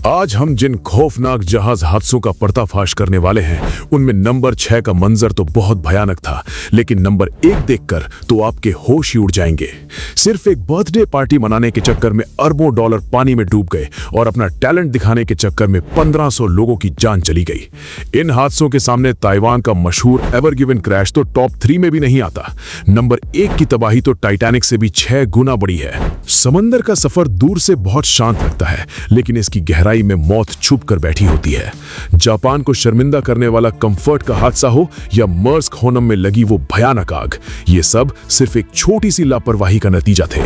आज हम जिन खौफनाक जहाज हादसों का पर्दाफाश करने वाले हैं उनमें नंबर 6 का मंजर तो बहुत भयानक था, लेकिन नंबर 1 देखकर तो आपके होश ही उड़ जाएंगे। सिर्फ एक बर्थडे पार्टी मनाने के चक्कर में अरबों डॉलर पानी में डूब गए और अपना टैलेंट दिखाने के चक्कर में 1500 लोगों की जान चली गई। इन हादसों के सामने ताइवान का मशहूर एवर गिवन क्रैश तो टॉप 3 में भी नहीं आता। नंबर 1 की तबाही तो टाइटैनिक से भी 6 गुना बड़ी है। समंदर का सफर दूर से बहुत शांत लगता है, लेकिन इसकी गहराई में मौत छुप कर बैठी होती है। जापान को शर्मिंदा करने वाला कंफर्ट का हादसा हो या मर्स्क होनम में लगी वो भयानक आग, ये सब सिर्फ एक छोटी सी लापरवाही का नतीजा थे।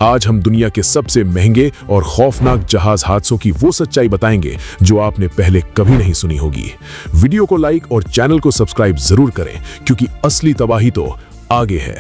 आज हम दुनिया के सबसे महंगे और खौफनाक जहाज हादसों की वो सच्चाई बताएंगे जो आपने पहले कभी नहीं सुनी होगी। वीडियो को लाइक और चैनल को सब्सक्राइब जरूर करें, क्योंकि असली तबाही तो आगे है।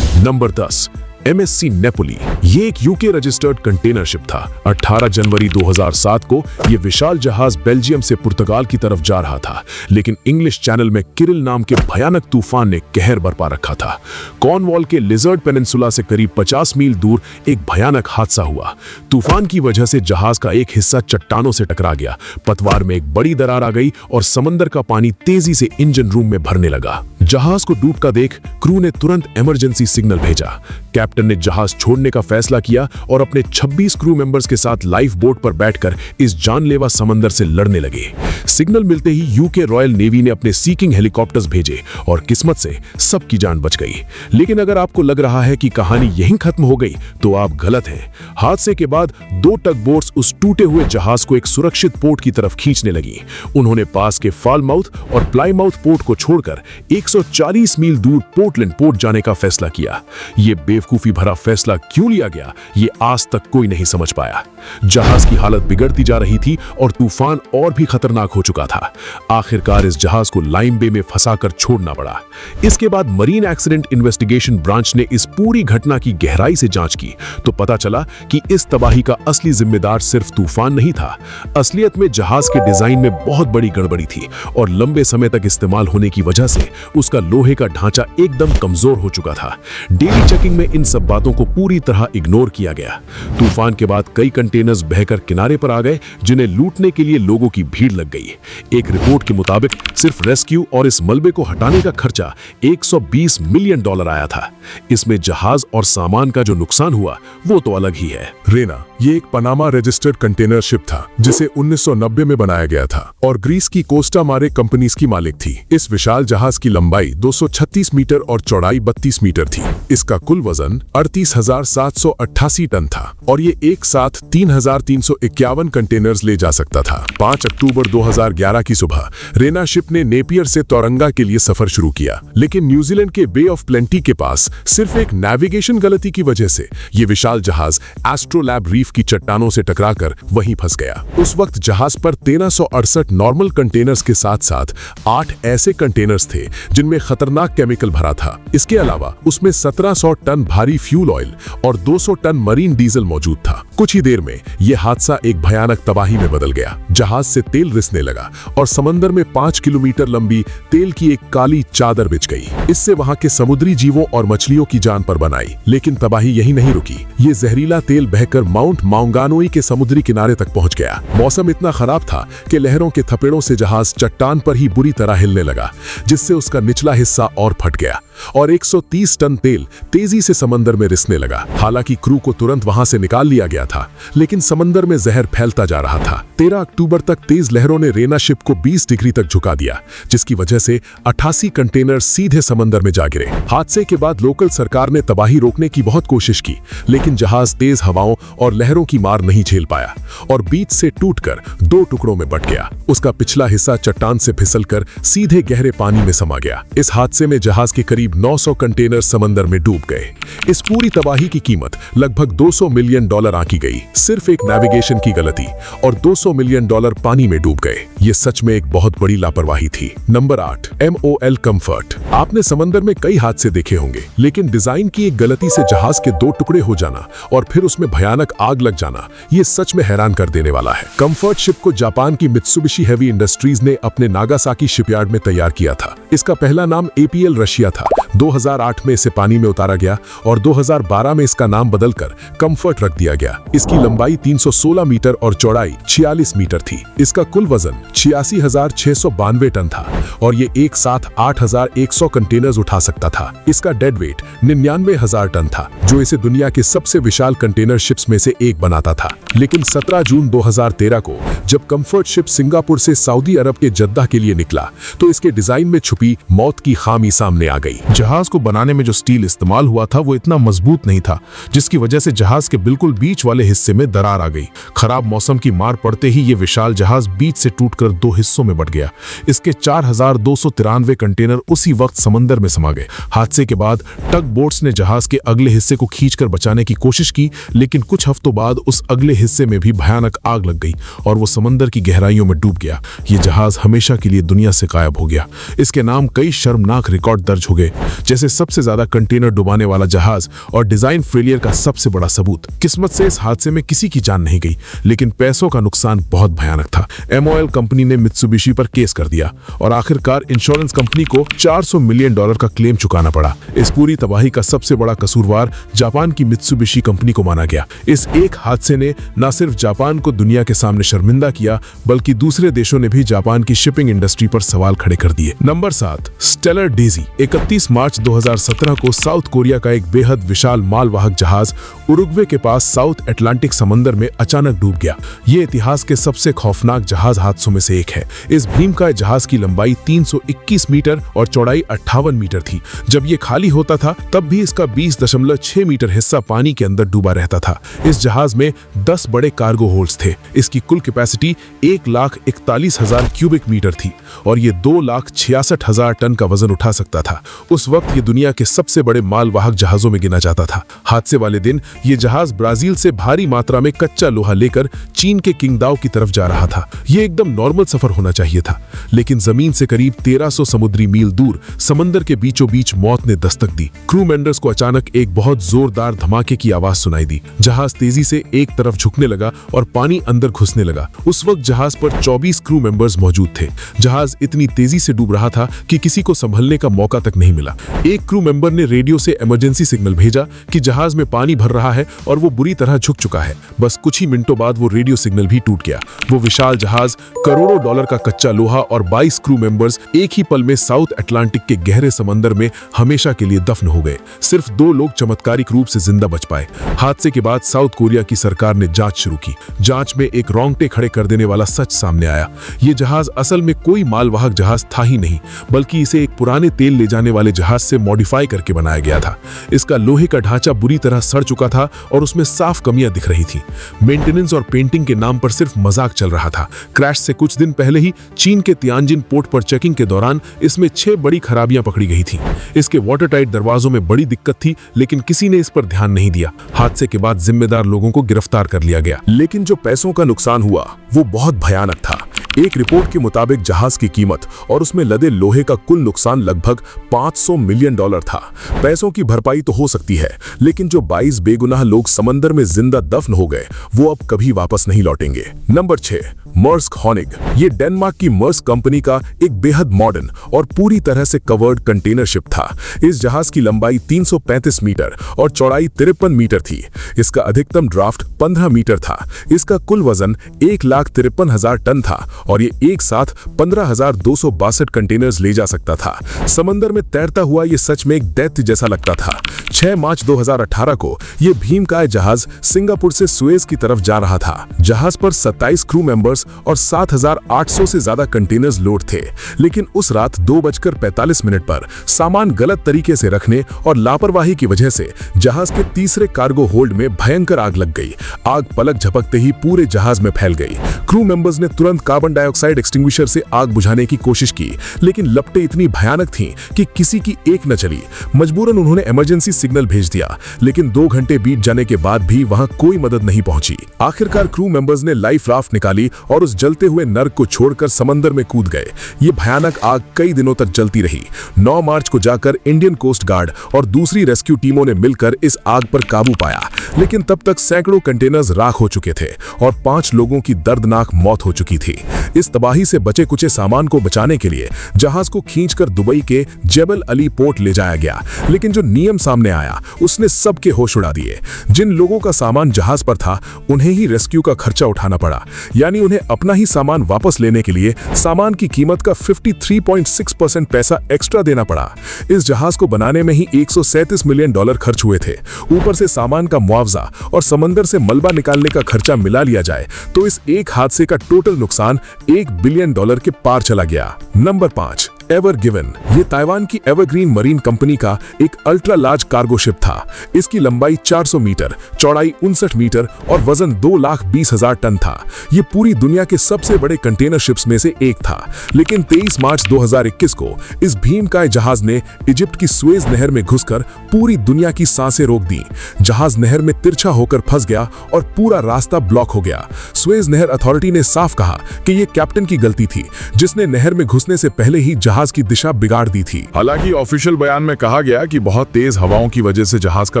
Number 10, MSC Napoli. ये एक यूके रजिस्टर्ड कंटेनर शिप था। 18 जनवरी 2007 को यह विशाल जहाज बेल्जियम से पुर्तगाल की तरफ जा रहा था, लेकिन इंग्लिश चैनल में किरिल नाम के भयानक तूफान ने कहर बरपा रखा था। कॉर्नवॉल के लिजर्ड पेनिनसुला से करीब 50 मील दूर एक भयानक हादसा हुआ। तूफान की वजह से जहाज का एक हिस्सा चट्टानों से टकरा गया, पतवार में एक बड़ी दरार आ गई और समंदर का पानी तेजी से इंजन रूम में भरने लगा। जहाज को डूबता देख क्रू ने तुरंत इमरजेंसी सिग्नल भेजा। कैप्टन ने जहाज छोड़ने का फैसला किया और अपने 26 क्रू मेंबर्स के साथ लाइफ बोट पर बैठकर इस जानलेवा समंदर से लड़ने लगे। सिग्नल मिलते ही यूके रॉयल नेवी ने अपने सीकिंग हेलीकॉप्टर्स भेजे और किस्मत से सबकी जान बच गई। लेकिन अगर आपको लग रहा है कि कहानी यहीं खत्म हो गई, तो आप गलत हैं। हादसे के बाद 2 टग बोट्स उस टूटे हुए जहाज को एक सुरक्षित पोर्ट की तरफ खींचने लगी। उन्होंने पास के फालमाउथ और प्लाईमाउथ पोर्ट को छोड़कर 140 मील दूर पोर्टलैंड पोर्ट जाने का फैसला किया। ये बेवकूफी भरा फैसला क्यों लिया गया, ये आज तक कोई नहीं समझ पाया। जहाज की हालत बिगड़ती जा रही थी और तूफान और भी खतरनाक हो चुका था। आखिरकार इस जहाज को लाइम बे में फंसाकर छोड़ना पड़ा। इसके बाद मरीन एक्सीडेंट इन्वेस्टिगेशन ब्रांच ने इस पूरी घटना की गहराई से जांच की, तो पता चला कि इस तबाही का असली जिम्मेदार सिर्फ तूफान नहीं था। असलियत में जहाज के डिजाइन में बहुत बड़ी गड़बड़ी थी और लंबे समय तक इस्तेमाल होने की वजह से उसका लोहे का ढांचा एकदम कमजोर हो चुका था। डेली चेकिंग में इन सब बातों को पूरी तरह इग्नोर किया गया। तूफान के बाद कई कंटेनर्स बहकर किनारे पर आ गए, जिन्हें लूटने के लिए लोगों की भीड़ लग गई। एक रिपोर्ट के मुताबिक सिर्फ रेस्क्यू और इस मलबे को हटाने का खर्चा $120 मिलियन आया था। इसमें जहाज और सामान का जो नुकसान हुआ वो तो अलग ही है। रेना ये एक पनामा रजिस्टर्ड कंटेनर शिप था, जिसे 1990 में बनाया गया था और ग्रीस की कोस्टा मारे कंपनीज की मालिक थी। इस विशाल जहाज की लंबाई 236 मीटर और चौड़ाई 32 मीटर थी। इसका कुल वजन 38,788 टन था और ये एक साथ 3,351 कंटेनर्स ले जा सकता था। 5 अक्टूबर 2011 की सुबह रेना शिप ने नेपियर से तोरंगा के लिए सफर शुरू किया, लेकिन न्यूजीलैंड के बे ऑफ प्लेंटी के पास सिर्फ एक नेविगेशन गलती की वजह से ये विशाल जहाज एस्ट्रोलैब रीफ की चट्टानों से टकराकर वहीं फंस गया। उस वक्त जहाज पर 1368 नॉर्मल कंटेनर्स के साथ साथ 8 ऐसे कंटेनर्स थे जिनमें खतरनाक केमिकल भरा था। इसके अलावा उसमें 1700 टन भारी फ्यूल ऑयल और 200 टन मरीन डीजल मौजूद था। कुछ ही देर में यह हादसा एक भयानक तबाही में बदल गया। जहाज से तेल रिसने लगा और समंदर में 5 किलोमीटर लंबी तेल की एक काली चादर बिछ गई। इससे वहां के समुद्री जीवों और मछलियों की जान पर बनाई। लेकिन तबाही यही नहीं रुकी। ये जहरीला तेल बहकर माउंट माउंगानोई के समुद्री किनारे तक पहुंच गया। मौसम इतना खराब था कि लहरों के थपेड़ों से जहाज चट्टान पर ही बुरी तरह हिलने लगा, जिससे उसका निचला हिस्सा और फट गया और 130 टन तेल तेजी से समंदर में रिसने लगा। हालांकि क्रू को तुरंत वहां से निकाल लिया गया था, लेकिन समंदर में जहर फैलता जा रहा था। 13 अक्टूबर तक तेज लहरों ने रेना शिप को 20 डिग्री तक झुका दिया, जिसकी वजह से 88 कंटेनर सीधे समंदर में जा गिरे। हादसे के बाद लोकल सरकार ने तबाही रोकने की बहुत कोशिश की, लेकिन जहाज तेज हवाओं और लहरों की मार नहीं झेल पाया और बीच से टूटकर 2 टुकड़ों में बट गया। उसका पिछला हिस्सा चट्टान से फिसलकर सीधे गहरे पानी में समा गया। इस हादसे में जहाज के करीब 900 कंटेनर समंदर में डूब गए। इस पूरी तबाही की कीमत लगभग $200 मिलियन आंकी गई। सिर्फ एक नेविगेशन की गलती और $200 मिलियन पानी में डूब गए। ये सच में एक बहुत बड़ी लापरवाही थी। Number 8, MOL comfort. आपने समंदर में कई हादसे देखे होंगे, लेकिन डिजाइन की एक गलती से जहाज के 2 टुकड़े हो जाना और फिर उसमें भयानक आग लग जाना, ये सच में हैरान कर देने वाला है। कंफर्ट शिप को जापान की मित्सुबिशी हेवी इंडस्ट्रीज ने अपने नागासाकी शिपयार्ड में तैयार किया था। इसका पहला नाम APL रशिया था, 2008 में इसे पानी में उतारा गया और 2012 में इसका नाम बदलकर कंफर्ट रख दिया गया। इसकी लंबाई 316 मीटर और चौड़ाई 46 मीटर थी। इसका कुल वजन 86,692 टन था और ये एक साथ 8,100 कंटेनर्स उठा सकता था। इसका डेड वेट 99,000 टन था, जो इसे दुनिया के सबसे विशाल कंटेनर शिप्स में से एक बनाता था। लेकिन 17 जून 2013 को जब कंफर्ट शिप सिंगापुर से सऊदी अरब के जद्दा के लिए निकला तो इसके डिजाइन में छुपी मौत की खामी सामने आ गई। जहाज को बनाने में जो स्टील इस्तेमाल हुआ था वो इतना मजबूत नहीं था, जिसकी वजह से जहाज के बिल्कुल बीच वाले हिस्से में दरार आ गई। खराब मौसम की मार पड़ते ही ये विशाल जहाज बीच से टूटकर 2 हिस्सों में बट गया। इसके 4,293 कंटेनर उसी वक्त समंदर में समा गए। हादसे के बाद टग बोट्स ने जहाज के अगले हिस्से को खींचकर बचाने की कोशिश की, लेकिन कुछ हफ्तों बाद उस अगले हिस्से में भी भयानक आग लग गई और वो समंदर की गहराइयों में डूब गया। ये जहाज हमेशा के लिए दुनिया से गायब हो गया। इसके नाम कई शर्मनाक रिकॉर्ड दर्ज हो गए, जैसे सबसे ज्यादा कंटेनर डुबाने वाला जहाज और डिजाइन फेलियर का सबसे बड़ा सबूत। किस्मत से इस हादसे में किसी की जान नहीं गई, लेकिन पैसों का नुकसान बहुत भयानक था। MOL कंपनी ने मित्सुबिशी पर केस कर दिया और आखिरकार इंश्योरेंस कंपनी को $400 मिलियन का क्लेम चुकाना पड़ा। इस पूरी तबाही का सबसे बड़ा कसूरवार जापान की मित्सुबिशी कंपनी को माना गया। इस एक हादसे ने न सिर्फ जापान को दुनिया के सामने शर्मिंदा किया, बल्कि दूसरे देशों ने भी जापान की शिपिंग इंडस्ट्री पर सवाल खड़े कर दिए। Number 7, stellar Daisy. 31 मार्च 2017 को साउथ कोरिया का एक बेहद विशाल मालवाहक जहाज उरुग्वे के पास साउथ अटलांटिक समंदर में अचानक डूब गया। ये इतिहास के सबसे खौफनाक जहाज हादसों में से एक है। इस भीमकाय जहाज की लंबाई 321 मीटर और चौड़ाई 58 मीटर थी। जब ये खाली होता था तब भी इसका 20.6 मीटर हिस्सा पानी के अंदर डूबा रहता था। इस जहाज में 10 बड़े कार्गो होल्ड्स थे। इसकी कुल कैपेसिटी 1,41,000 क्यूबिक मीटर थी और ये 2,66,000 टन का वजन उठा सकता था। उस वक्त ये दुनिया के सबसे बड़े मालवाहक जहाजों में गिना जाता था। हादसे वाले दिन ये जहाज ब्राजील से भारी मात्रा में कच्चा लोहा लेकर चीन के किंगदाओ की तरफ जा रहा था। ये एकदम नॉर्मल सफर होना चाहिए था, लेकिन जमीन से करीब 1300 समुद्री मील दूर समंदर के बीचों बीच मौत ने दस्तक दी। क्रू मेंबर्स को अचानक एक बहुत जोरदार धमाके की आवाज सुनाई दी। जहाज तेजी से एक तरफ झुकने लगा और पानी अंदर घुसने लगा। उस वक्त जहाज पर 24 क्रू मेंबर्स मौजूद थे। जहाज इतनी तेजी से डूब रहा था कि किसी को संभलने का मौका तक नहीं मिला। एक क्रू मेंबर ने रेडियो से इमरजेंसी सिग्नल भेजा कि जहाज में पानी भर रहा है और वो बुरी तरह झुक चुका है। बस कुछ ही मिनटों बाद वो रेडियो सिग्नल भी टूट गया। वो विशाल जहाज, करोड़ों डॉलर का कच्चा लोहा और 22 क्रू मेंबर्स एक ही पल में साउथ अटलांटिक के गहरे समंदर में हमेशा के लिए दफन हो गए। सिर्फ 2 लोग चमत्कारिक रूप से जिंदा बच पाए। हादसे के बाद साउथ कोरिया की सरकार ने जांच शुरू की। जांच में एक रोंगटे खड़े कर देने वाला सच सामने आया। ये जहाज असल में कोई मालवाहक जहाज था ही नहीं, बल्कि इसे एक पुराने तेल ले जाने वाले जहाज से मॉडिफाई करके बनाया गया था। इसका लोहे का ढांचा बुरी तरह सड़ चुका था और उसमें साफ कमियां दिख रही थी। मेंटेनेंस और पेंटिंग के नाम पर सिर्फ मजाक चल रहा था। क्रैश से कुछ दिन पहले ही चीन के तियानजिन पोर्ट पर चेकिंग के दौरान इसमें 6 बड़ी खराबियां पकड़ी गई थी। इसके वाटरटाइट दरवाजों में बड़ी दिक्कत थी, लेकिन किसी ने इस पर ध्यान नहीं दिया। हादसे के बाद जिम्मेदार लोगों को गिरफ्तार कर लिया गया। लेकिन जो पैसों का नुकसान हुआ वो बहुत भयानक था। एक रिपोर्ट के मुताबिक जहाज की कीमत और उसमें लदे लोहे का कुल नुकसान लगभग $500 मिलियन था। पैसों की भरपाई तो हो सकती है, लेकिन जो 22 बेगुनाह लोग समंदर में जिंदा दफन हो गए वो अब कभी वापस नहीं लौटेंगे। Number 6, Maersk Honig. ये डेनमार्क की मर्स्क कंपनी का एक बेहद मॉडर्न और पूरी तरह से कवर्ड कंटेनर शिप था। इस जहाज की लंबाई 335 मीटर और चौड़ाई 53 मीटर थी। इसका अधिकतम ड्राफ्ट 15 मीटर था। इसका कुल वजन 1,53,000 टन था और ये एक साथ 15,262 कंटेनर्स ले जा सकता था। समंदर में तैरता हुआ ये सच में एक दैत्य जैसा लगता था। 6 मार्च 2018 को ये भीमकाय जहाज सिंगापुर से सुएज की तरफ जा रहा था। जहाज पर 27 क्रू मेंबर्स और 7,800 से ज्यादा कंटेनर्स लोड थे, लेकिन उस रात 2:45 पर सामान गलत तरीके से रखने और लापरवाही की वजह से जहाज के तीसरे कार्गो होल्ड में भयंकर आग लग गई। आग पलक झपकते ही पूरे जहाज में फैल गई। क्रू मेंबर्स ने तुरंत कार्बन डाइऑक्साइड एक्सटिंग्विशर से आग बुझाने की कोशिश की, लेकिन लपटें इतनी भयानक थीं कि किसी की एक न चली। मजबूरन उन्होंने इमरजेंसी सिग्नल भेज दिया, लेकिन 2 घंटे बीत जाने के बाद भी वहां कोई मदद नहीं पहुंची। आखिरकार क्रू मेंबर्स ने लाइफ राफ्ट निकाली और उस जलते हुए नर्क को छोड़कर समंदर में कूद गए। ये भयानक आग कई दिनों तक जलती रही। 9 मार्च को जाकर इंडियन कोस्ट गार्ड और दूसरी रेस्क्यू टीमों ने मिलकर इस आग पर काबू पाया, लेकिन तब तक सैकड़ों कंटेनर्स राख हो चुके थे और 5 लोगों की दर्दनाक मौत हो चुकी थी। इस तबाही से बचे कुचे सामान को बचाने के लिए जहाज को खींचकर दुबई के जेबल अली पोर्ट ले जाया गया, लेकिन जो नियम सामने आया उसने सबके होश उड़ा दिए। जिन लोगों का सामान जहाज पर था उन्हें ही रेस्क्यू का खर्चा उठाना पड़ा, यानी उन्हें अपना ही सामान वापस लेने के लिए सामान की कीमत का 53.6% पैसा एक्स्ट्रा देना पड़ा। इस जहाज को बनाने में ही $137 मिलियन खर्च हुए थे। ऊपर से सामान का मुआवजा और समंदर से मलबा निकालने का खर्चा मिला लिया जाए तो इस एक हादसे का टोटल नुकसान $1 बिलियन के पार चला गया। Number 5, ever given. ये ताइवान की एवरग्रीन मरीन कंपनी का एक अल्ट्रा लार्ज कार्गो शिप था। इसकी लंबाई 400 मीटर, चौड़ाई 59 मीटर और वजन 2,20,000 टन था। ये पूरी दुनिया के सबसे बड़े कंटेनर शिप्स में से एक था। लेकिन 23 मार्च 2021 को इस भीमकाय जहाज ने इजिप्ट की सुएज नहर में घुसकर पूरी दुनिया की सांसें रोक दी। जहाज नहर में तिरछा होकर फंस गया और पूरा रास्ता ब्लॉक हो गया। सुएज नहर अथॉरिटी ने साफ कहा कि यह कैप्टन की गलती थी, जिसने नहर में घुसने से पहले ही जहाज की दिशा बिगाड़ दी थी। हालांकि ऑफिशियल बयान में कहा गया कि बहुत तेज हवाओं की वजह से जहाज का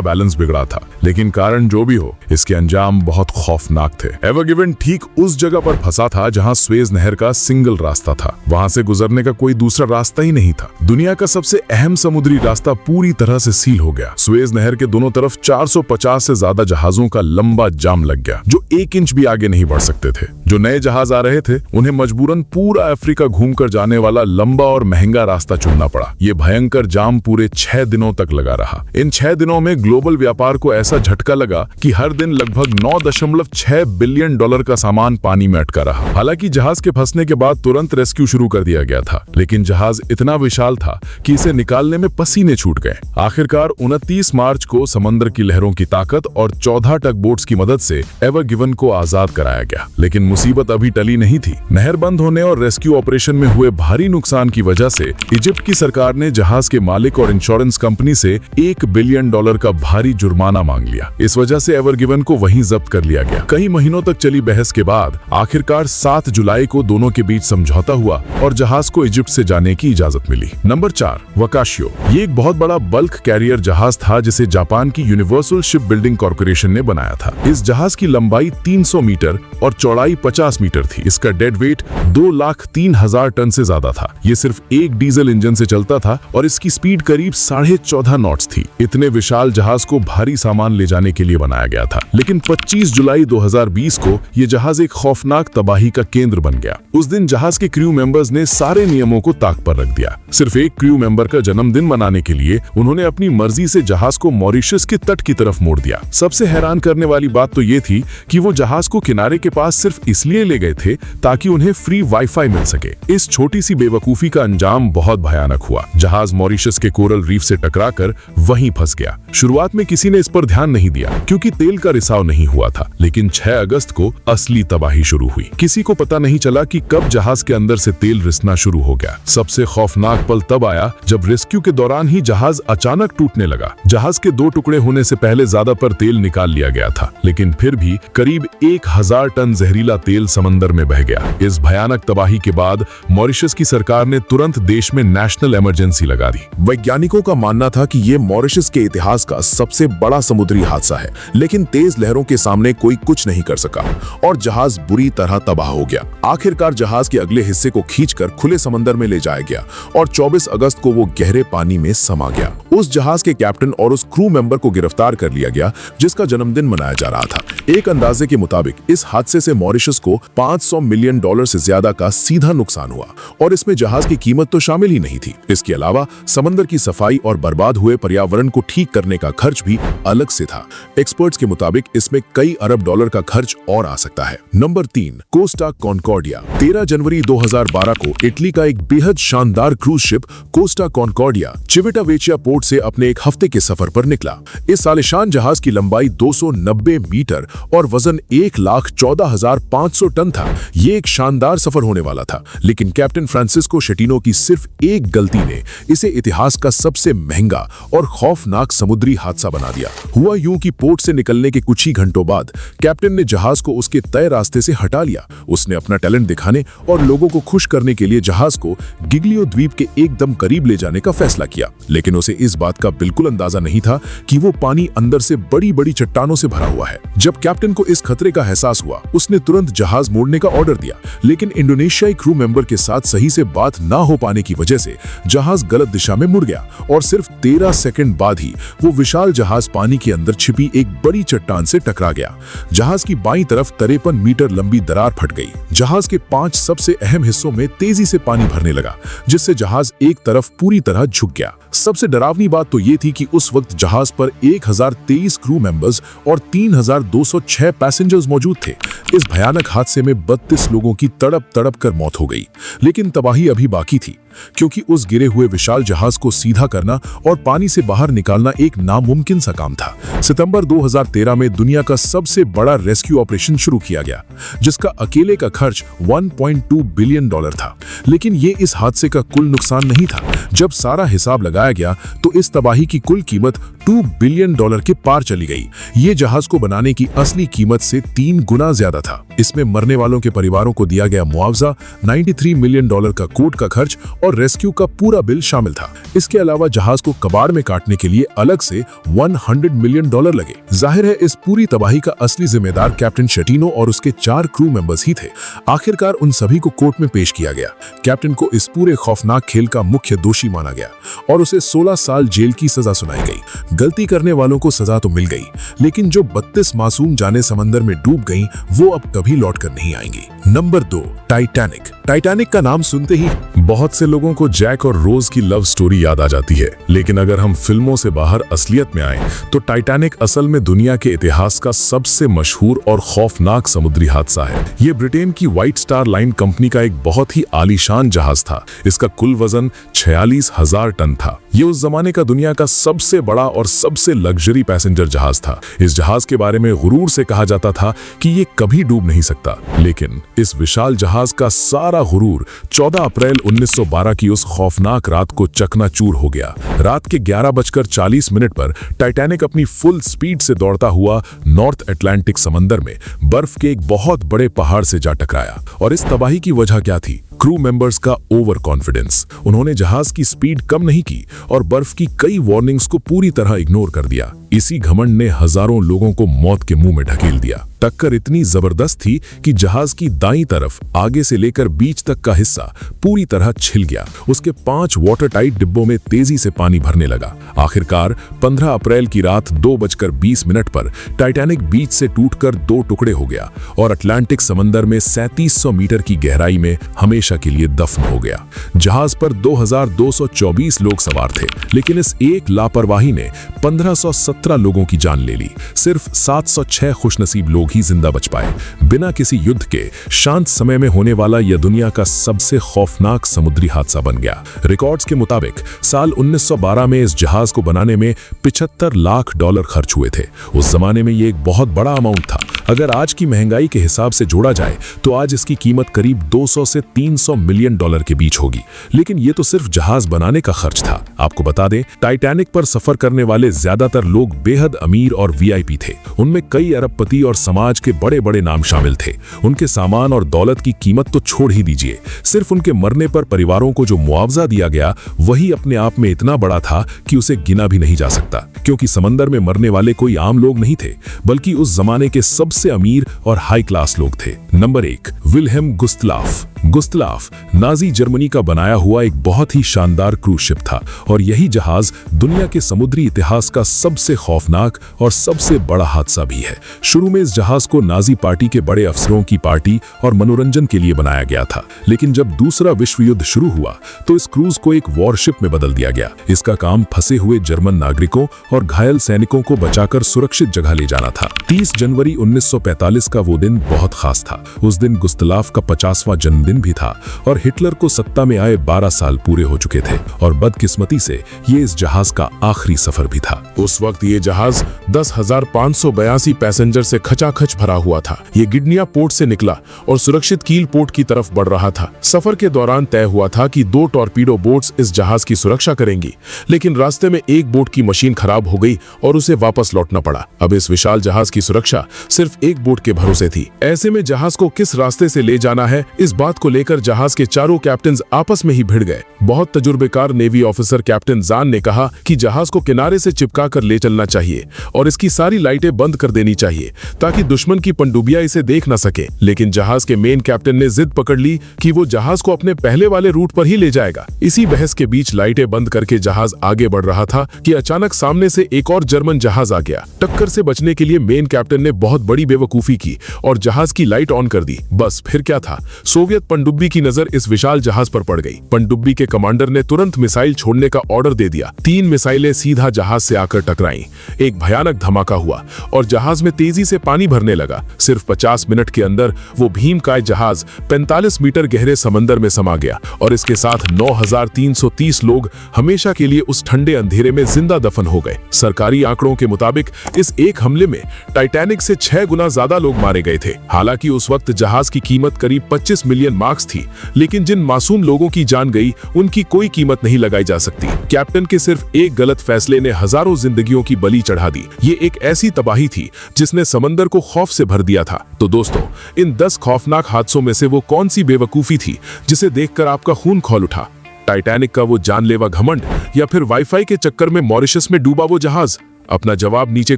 बैलेंस बिगड़ा था, लेकिन कारण जो भी हो, इसके अंजाम बहुत खौफनाक थे। एवर गिवन ठीक उस जगह पर फंसा था जहां सुएज नहर का सिंगल रास्ता था। वहां से गुजरने का कोई दूसरा रास्ता ही नहीं था। दुनिया का सबसे अहम समुद्री रास्ता पूरी तरह से सील हो गया। सुएज नहर के दोनों तरफ 450 से ज्यादा जहाजों का लंबा जाम लग गया, जो 1 इंच भी आगे नहीं बढ़ सकते थे। जो नए जहाज आ रहे थे उन्हें मजबूरन पूरा अफ्रीका घूमकर जाने वाला लंबा और महंगा रास्ता चुनना पड़ा। ये भयंकर जाम पूरे 6 दिनों तक लगा रहा। इन 6 दिनों में ग्लोबल व्यापार को ऐसा झटका लगा कि हर दिन लगभग $9.6 बिलियन का सामान पानी में अटका रहा। हालांकि जहाज के फंसने के बाद तुरंत रेस्क्यू शुरू कर दिया गया था, लेकिन जहाज इतना विशाल था कि इसे निकालने में पसीने छूट गए। आखिरकार 29 मार्च को समंदर की लहरों की ताकत और 14 टग बोट्स की मदद से एवर गिवन को आजाद कराया गया। लेकिन मुसीबत अभी टली नहीं थी। नहर बंद होने और रेस्क्यू ऑपरेशन में हुए भारी नुकसान की वजह से इजिप्ट की सरकार ने जहाज के मालिक और इंश्योरेंस कंपनी से $1 बिलियन का भारी जुर्माना मांग लिया। इस वजह से एवर गिवन को वहीं जब्त कर लिया गया। कई महीनों तक चली बहस के बाद आखिरकार 7 जुलाई को दोनों के बीच समझौता हुआ और जहाज को इजिप्ट से जाने की इजाजत मिली। नंबर 4, वकाशियो। ये एक बहुत बड़ा बल्क कैरियर जहाज था जिसे जापान की यूनिवर्सल शिप बिल्डिंग कॉर्पोरेशन ने बनाया था। इस जहाज की लंबाई 300 मीटर और चौड़ाई 50 मीटर थी। इसका डेड वेट 2,03,000 टन से ज्यादा था। ये सिर्फ एक डीजल इंजन से चलता था और इसकी स्पीड करीब 14.5 नॉट्स थी। इतने विशाल जहाज को भारी सामान ले जाने के लिए बनाया गया था। लेकिन 25 जुलाई 2020 को यह जहाज एक खौफनाक तबाही का केंद्र बन गया। उस दिन जहाज के क्रू मेंबर्स ने सारे नियमों को ताक पर रख दिया। सिर्फ एक क्रू मेंबर का जन्मदिन मनाने के लिए उन्होंने अपनी मर्जी से जहाज को मॉरिशस के तट की तरफ मोड़ दिया। सबसे हैरान करने वाली बात तो ये थी कि वो जहाज को किनारे के पास सिर्फ इसलिए ले गए थे ताकि उन्हें फ्री वाईफाई मिल सके। इस छोटी सी बेवकूफी का अंजाम बहुत भयानक हुआ। जहाज मॉरिशस के कोरल रीफ से टकराकर वहीं फंस गया। शुरुआत में किसी ने इस पर ध्यान नहीं दिया क्योंकि तेल का रिसाव नहीं हुआ था, लेकिन 6 अगस्त को असली तबाही शुरू हुई। किसी को पता नहीं चला कि कब जहाज के अंदर से तेल रिसना शुरू हो गया। सबसे खौफनाक पल तब आया जब रेस्क्यू के दौरान ही जहाज अचानक टूटने लगा। जहाज के 2 टुकड़े होने से पहले ज्यादा पर तेल निकाल लिया गया था, लेकिन फिर भी करीब 1000 टन जहरीला तेल समंदर में बह गया। इस भयानक तबाही के बाद मॉरिशस की सरकार ने तुरंत देश में नेशनल इमरजेंसी लगा दी। वैज्ञानिकों का मानना था कि यह मॉरिशस के इतिहास का सबसे बड़ा समुद्री हादसा है, लेकिन तेज लहरों के सामने कोई कुछ नहीं कर सका और जहाज बुरी तरह तबाह हो गया। आखिरकार जहाज के अगले हिस्से को खींचकर खुले समंदर में ले जाया गया और 24 अगस्त को वो गहरे पानी में समा गया। उस जहाज के कैप्टन और उस क्रू मेंबर को गिरफ्तार कर लिया गया जिसका जन्मदिन मनाया जा रहा था। एक अंदाजे के मुताबिक इस हादसे से मॉरिशस को $500 मिलियन से ज्यादा का सीधा नुकसान हुआ और इसमें जहाज की कीमत तो शामिल ही नहीं थी। इसके अलावा समंदर की सफाई और बर्बाद हुए पर्यावरण को ठीक करने का खर्च भी अलग से था। एक्सपर्ट्स के मुताबिक इसमें कई अरब डॉलर का खर्च और आ सकता है। Number 3, Costa कॉन्कॉर्डिया। 13 जनवरी 2012 को इटली का एक बेहद शानदार क्रूज शिप कोस्टा कॉन्कॉर्डिया चिविटावेचिया पोर्ट से अपने एक हफ्ते के सफर पर निकला। इस आलीशान जहाज की लंबाई 290 मीटर और वजन 1,14,500 टन था। ये एक शानदार सफर होने वाला था, लेकिन कैप्टन फ्रांसिस्को शेटिनो की सिर्फ एक गलती ने इसे इतिहास का सबसे महंगा और खौफनाक समुद्री हादसा बना दिया। हुआ यूं कि पोर्ट से निकलने के कुछ ही घंटों बाद कैप्टन ने जहाज को उसके तय रास्ते से हटा लिया। उसने अपना टैलेंट दिखाने और लोगों को खुश करने के लिए जहाज को गिग्लियो द्वीप के एकदम करीब ले जाने का फैसला किया, लेकिन उसे इस बात का बिल्कुल अंदाजा नहीं था कि वो पानी अंदर से बड़ी बड़ी चट्टानों से भरा हुआ है। जब कैप्टन को इस खतरे का एहसास हुआ, उसने तुरंत जहाज मोड़ने का ऑर्डर दिया, लेकिन इंडोनेशियाई क्रू मेंबर के साथ सही से बात ना हो पाने की वजह से जहाज गलत दिशा में मुड़ गया और सिर्फ 13 सेकंड बाद ही वो विशाल जहाज पानी के अंदर छिपी एक बड़ी चट्टान से टकरा गया। जहाज की बाईं तरफ 53 मीटर लंबी दरार फट गई। जहाज के 5 सबसे अहम हिस्सों में तेजी से पानी भरने लगा, जिससे जहाज एक तरफ पूरी तरह झुक गया। सबसे डरावनी बात तो ये थी कि उस वक्त जहाज पर 1023 क्रू मेंबर्स और 3206 पैसेंजर्स मौजूद थे। इस भयानक हादसे में 32 लोगों की तड़प कर मौत हो गई, लेकिन तबाही अभी बाकी थी, क्योंकि उस गिरे हुए विशाल जहाज को सीधा करना और पानी से बाहर निकालना एक नामुमकिन सा काम था। सितंबर 2013 में दुनिया का सबसे बड़ा रेस्क्यू ऑपरेशन शुरू किया गया, जिसका अकेले का खर्च $1.2 बिलियन था। लेकिन ये इस हादसे का कुल नुकसान नहीं था। जब सारा हिसाब लगाया गया तो इस तबाही की कुल कीमत $2 बिलियन के पार चली गई। ये जहाज को बनाने की असली कीमत से 3 गुना ज्यादा था। इसमें मरने वालों के परिवारों को दिया गया मुआवजा, $93 मिलियन का कोर्ट का खर्च और रेस्क्यू का पूरा बिल शामिल था। इसके अलावा जहाज को कबाड़ में काटने के लिए अलग से $100 मिलियन लगे। जाहिर है इस पूरी तबाही का असली जिम्मेदार कैप्टन शेटिनो और उसके 4 क्रू मेंबर्स ही थे। आखिरकार उन सभी को कोर्ट में पेश किया गया। कैप्टन को इस पूरे खौफनाक खेल का मुख्य दोषी माना गया और उसे 16 साल जेल की सजा सुनाई गई। गलती करने वालों को सजा तो मिल गई, लेकिन जो 32 मासूम जाने समंदर में डूब गईं, वो अब कभी लौटकर नहीं आएंगी। Number 2, Titanic. टाइटैनिक का नाम सुनते ही बहुत से लोगों को जैक और रोज की लव स्टोरी याद आ जाती है, लेकिन अगर हम फिल्मों से बाहर असलियत में आए तो टाइटैनिक असल में दुनिया के इतिहास का सबसे मशहूर और खौफनाक समुद्री हादसा है। ये ब्रिटेन की व्हाइट स्टार लाइन कंपनी का एक बहुत ही आलीशान जहाज था। इसका कुल वजन 46,000 टन था। ये उस जमाने का दुनिया का सबसे बड़ा और सबसे लग्जरी पैसेंजर जहाज था। इस जहाज के बारे में गुरूर से कहा जाता था कि ये कभी डूब नहीं सकता, लेकिन इस विशाल जहाज का सारा गुरूर 14 अप्रैल 1912 की उस खौफनाक रात को चकनाचूर हो गया। रात के 11:40 पर टाइटैनिक अपनी फुल स्पीड से दौड़ता हुआ नॉर्थ अटलांटिक समंदर में बर्फ के एक बहुत बड़े पहाड़ से जा टकराया। और इस तबाही की वजह क्या थी? क्रू मेंबर्स का ओवर कॉन्फिडेंस। उन्होंने जहाज की स्पीड कम नहीं की और बर्फ की कई वार्निंग्स को पूरी तरह इग्नोर कर दिया। इसी घमंड ने हजारों लोगों को मौत के मुंह में ढकेल दिया। टक्कर इतनी जबरदस्त थी कि जहाज की दाईं तरफ आगे से लेकर बीच तक का हिस्सा पूरी तरह छिल गया। उसके 5 वाटर टाइट डिब्बों में तेजी से पानी भरने लगा। आखिरकार 15 अप्रैल की रात 2:20 पर टाइटैनिक बीच से टूटकर 2 टुकड़े हो गया और अटलांटिक समंदर में 3700 मीटर की गहराई में हमेशा के लिए दफन हो गया। जहाज पर 2224 लोग सवार थे, लेकिन इस एक लापरवाही ने 1517 लोगों की जान ले ली। सिर्फ 706 खुशनसीब लोग ही जिंदा बच पाए। बिना किसी युद्ध के शांत समय में होने वाला यह दुनिया का सबसे खौफनाक समुद्री हादसा बन गया। रिकॉर्ड्स के मुताबिक साल 1912 में इस जहाज को बनाने में $75 लाख खर्च हुए थे। उस जमाने में यह एक बहुत बड़ा अमाउंट था। अगर आज की महंगाई के हिसाब से जोड़ा जाए तो आज इसकी कीमत करीब 200 से 300 मिलियन डॉलर के बीच होगी। लेकिन यह तो सिर्फ जहाज बनाने का खर्च था। आपको बता दें, टाइटैनिक पर सफर करने वाले ज्यादातर लोग बेहद अमीर और वीआईपी थे। उनमें कई अरबपति और समाज के बड़े बड़े नाम शामिल थे। उनके सामान और दौलत की कीमत तो छोड़ ही दीजिए, सिर्फ उनके मरने पर परिवारों को जो मुआवजा दिया गया वही अपने आप में इतना बड़ा था कि उसे गिना भी नहीं जा सकता। क्योंकि समंदर में मरने वाले कोई आम लोग नहीं थे, बल्कि उस जमाने के सबसे अमीर और हाई क्लास लोग थे। Number 1, Wilhelm Gustloff. Gustloff Nazi Germany का बनाया हुआ एक बहुत ही शानदार क्रूज शिप था और यही जहाज दुनिया के समुद्री इतिहास का सबसे खौफनाक और सबसे बड़ा हादसा भी है। शुरू में इस जहाज को नाजी पार्टी के बड़े अफसरों की पार्टी और मनोरंजन के लिए बनाया गया था, लेकिन जब दूसरा विश्व युद्ध शुरू हुआ तो इस क्रूज को एक वॉरशिप में बदल दिया गया। इसका काम फंसे हुए जर्मन नागरिकों और घायल सैनिकों को बचाकर सुरक्षित जगह ले जाना था। 30 जनवरी 1945 का वो दिन बहुत खास था। उस दिन गुस्तलाफ का 50वां जन्मदिन भी था और हिटलर को सत्ता में आए 12 साल पूरे हो चुके थे और बदकिस्मती से ये इस जहाज का आखिरी सफर भी था। उस वक्त ये जहाज 10,582 पैसेंजर से खचाखच मखच भरा हुआ था। ये गिडनिया पोर्ट से निकला और सुरक्षित कील पोर्ट की तरफ बढ़ रहा था। सफर के दौरान तय हुआ था कि 2 टॉर्पीडो बोट्स इस जहाज की सुरक्षा करेंगी, लेकिन रास्ते में एक बोट की मशीन खराब हो गई और उसे वापस लौटना पड़ा। अब इस विशाल जहाज की सुरक्षा सिर्फ एक बोट के भरोसे थी। ऐसे में जहाज को किस रास्ते से ले जाना है, इस बात को लेकर जहाज के चारों कैप्टन आपस में ही भिड़ गए। बहुत तजुर्बेकार नेवी ऑफिसर कैप्टन जान ने कहा कि जहाज को किनारे से चिपका कर ले चलना चाहिए और इसकी सारी लाइटें बंद कर देनी चाहिए ताकि दुश्मन की पनडुबियां इसे देख न सके। लेकिन जहाज के मेन कैप्टन ने जिद पकड़ ली कि वो जहाज को अपने पहले वाले रूट पर ही ले जाएगा। इसी बहस के बीच लाइटें बंद करके जहाज आगे बढ़ रहा था कि अचानक सामने से एक और जर्मन जहाज आ गया। टक्कर से बचने के लिए मेन कैप्टन ने बहुत बड़ी बेवकूफी की और जहाज की लाइट ऑन कर दी। बस फिर क्या था, सोवियत पनडुब्बी की नजर इस विशाल जहाज पर पड़ गई। पनडुब्बी के कमांडर ने तुरंत मिसाइल छोड़ने का ऑर्डर दे दिया। 3 मिसाइलें सीधा जहाज से आकर टकराईं। एक भयानक धमाका हुआ और जहाज में तेजी से पानी भरने लगा। सिर्फ 50 मिनट के अंदर वो भीमकाय जहाज 45 मीटर गहरे समंदर में समा गया और इसके साथ 9,330 लोग हमेशा के लिए उस ठंडे अंधेरे में जिंदा दफन हो गए। सरकारी आंकड़ों के मुताबिक इस एक हमले में टाइटैनिक से 6 गुना ज्यादा लोग मारे गए थे। हालांकि उस वक्त जहाज की कीमत करीब 25 मिलियन मार्क्स थी, लेकिन जिन मासूम लोगों की जान गई उनकी कोई कीमत नहीं लगाई जा सकती। कैप्टन के सिर्फ एक गलत फैसले ने हजारों जिंदगियों की बलि चढ़ा दी। ये एक ऐसी तबाही थी जिसने समंदर को खौफ से भर दिया था। तो दोस्तों, इन 10 खौफनाक हादसों में से वो कौन सी बेवकूफी थी जिसे देखकर आपका खून खौल उठा? टाइटैनिक का वो जानलेवा घमंड या फिर वाईफाई के चक्कर में मॉरिशस में डूबा वो जहाज? अपना जवाब नीचे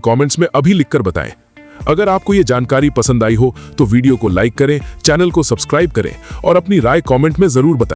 कमेंट्स में अभी लिखकर बताएं। अगर आपको ये जानकारी पसंद आई हो तो वीडियो को लाइक करें, चैनल को सब्सक्राइब करें और अपनी राय कमेंट में जरूर बताएं।